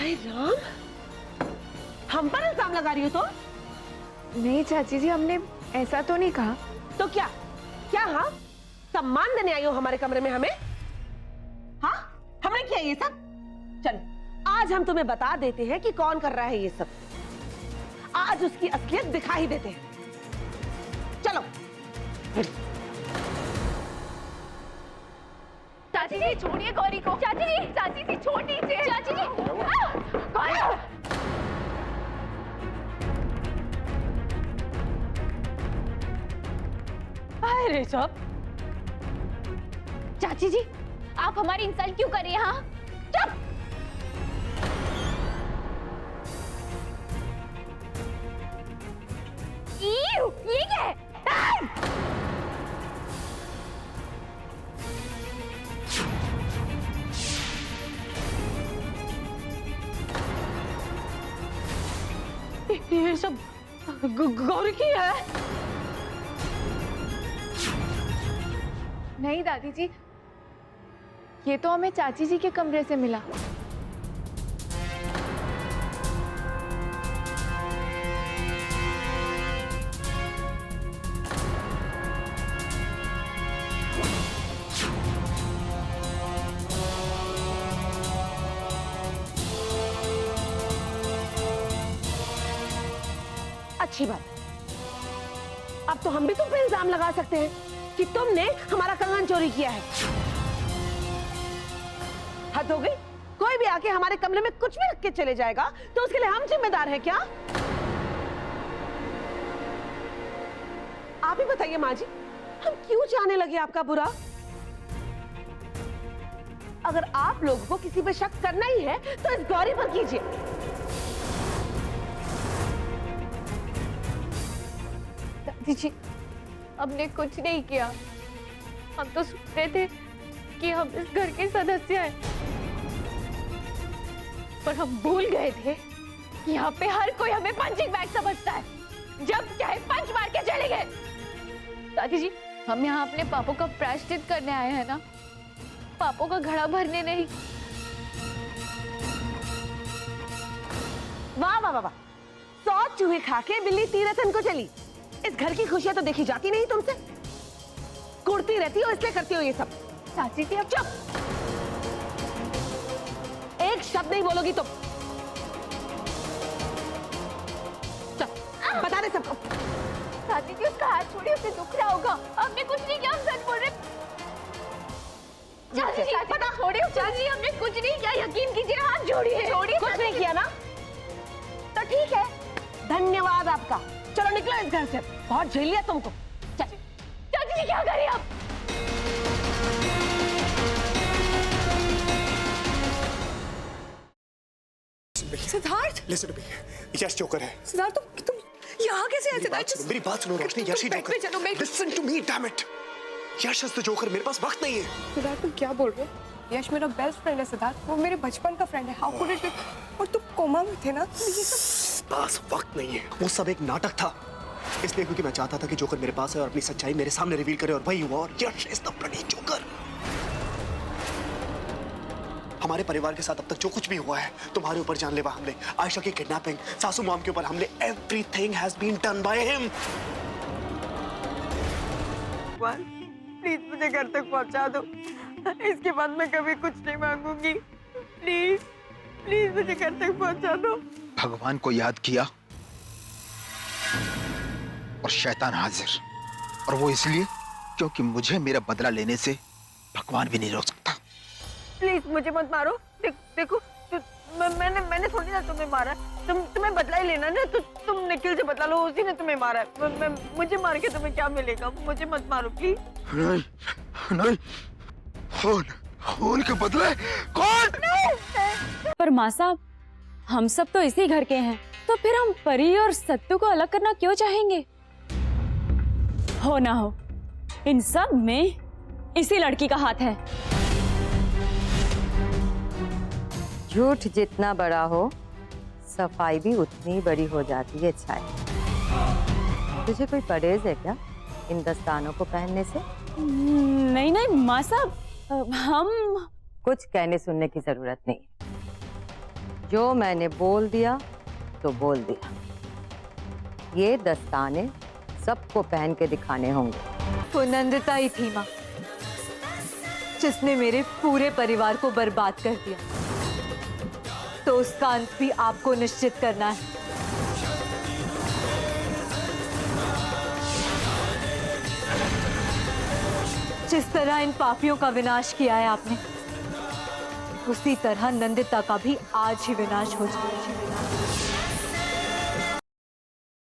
हाय राम, हम पर इल्जाम लगा रही हो तो? नहीं चाची जी, हमने ऐसा तो नहीं कहा। तो क्या क्या? हाँ, सम्मान देने आई हो हमारे कमरे में हमें? हाँ, हमने किया ये सब? चलो आज हम तुम्हें बता देते हैं कि कौन कर रहा है ये सब। आज उसकी असलियत दिखा ही देते हैं। चलो। चाची जी छोड़िए गौरी को। चाची जी छोड़ दीजिए। चाची जी गौरी। अरे सब चाची जी आप हमारी इंसल्ट क्यों कर रही हैं? हाँ चुप। ये क्या है? ये सब गौरी की है। नहीं दादी जी, ये तो हमें चाची जी के कमरे से मिला। अच्छी बात, अब तो हम भी तुम पे इल्जाम लगा सकते हैं कि तुमने हमारा कंगन चोरी किया है। हद हो गई, कोई भी आके हमारे कमरे में कुछ भी रख के चले जाएगा तो उसके लिए हम जिम्मेदार हैं क्या? आप ही बताइए माँ जी, हम क्यों चाहने लगे आपका बुरा? अगर आप लोगों को किसी पे शक करना ही है तो इस गौरी पर कीजिए। दादी जी हमने कुछ नहीं किया, हम तो सोच रहे थे कि हम इस घर के सदस्य हैं, पर हम भूल गए थे कि यहाँ पे हर कोई हमें पंचिंग बैग समझता है। जब चाहे पंच मार के चले गए। दादी जी हम यहाँ अपने पापों का प्रायश्चित करने आए हैं ना, पापों का घड़ा भरने नहीं। वाह वाह वाह वाह, 100 चूहे खा के बिल्ली तीरथन को चली। इस घर की खुशियां तो देखी जाती नहीं तुमसे। कुड़ती रहती हो इसलिए करती हो ये सब। चाची जी अब चुप, एक शब्द नहीं बोलोगी तुम। चल बता दे सबको। चाची जी उसका हाथ छोड़िए, उसे दुख रहा होगा। हमने कुछ नहीं किया, हम सच बोल रहे। चाची जी पता छोड़िए। चाची जी हमने कुछ नहीं किया, यकीन कीजिए। हाथ जोड़िए। छोड़िए। कुछ नहीं किया ना, तो ठीक है, धन्यवाद आपका। चलो निकलो इस घर से, बहुत झेल लिया तुमको। चल। चाची जी क्या करें आप? Siddharth, Listen to me. Yash joker है। सिद्धार्थ तुम यहाँ कैसे आए? सिद्धार्थ मेरी बात सुनो रोशनी, यश ही जोकर। चलो मैं। Listen to me, damn it. Yash is the joker, मेरे पास वक्त नहीं है। सिद्धार्थ तुम क्या बोल रहे हो? यश मेरा बेस्ट फ्रेंड है सिद्धार्थ, वो मेरे बचपन का फ्रेंड है। How could it? और तुम कोमा में थे ना, तो ये सब पास वक्त नहीं है, वो सब एक नाटक था। इसलिए क्योंकि मैं चाहता था कि जोकर मेरे पास है और अपनी सच्चाई मेरे सामने रिवील करे, और वही हुआ। और यश इज द ब्लडी जोकर। हमारे परिवार के साथ अब तक जो कुछ भी हुआ है, तुम्हारे ऊपर जानलेवा हमले, आयशा की किडनैपिंग, सासू मॉम के ऊपर हमले, everything has been done by him. Please मुझे घर तक पहुंचा दो, इसके बाद मैं कभी कुछ नहीं मांगूंगी। प्लीज प्लीज मुझे घर तक पहुंचा दो। भगवान को याद किया और शैतान हाजिर, और वो इसलिए क्योंकि मुझे मेरा बदला लेने से भगवान भी नहीं रोक सकता। प्लीज मुझे मत मारो। देखो मैंने थोड़ी ना तुम्हें मारा। तुम्हें बदला ही लेना ना, तो तुम निखिल से बदला लो, उसी ने तुम्हें मारा है। मुझे मार के तुम्हें क्या मिलेगा? मुझे मत मारो प्लीज। नहीं नहीं, खून के बदले कौन? पर माँ साहब, हम सब तो इसी घर के हैं, तो फिर हम परी और सत्तू को अलग करना क्यों चाहेंगे? हो ना हो, इन सब में इसी लड़की का हाथ है। झूठ जितना बड़ा हो, सफाई भी उतनी बड़ी हो जाती है। छाया, तुझे कोई परहेज है क्या इन दस्तानों को पहनने से? नहीं नहीं माँ साहब, हम कुछ कहने सुनने की जरूरत नहीं। जो मैंने बोल दिया तो बोल दिया। ये दस्ताने सबको पहन के दिखाने होंगे। वो नंदिता ही थी माँ, जिसने मेरे पूरे परिवार को बर्बाद कर दिया। तो उसका अंत भी आपको निश्चित करना है। जिस तरह इन पापियों का विनाश किया है आपने, उसी तरह नंदिता का भी आज ही विनाश हो जाए।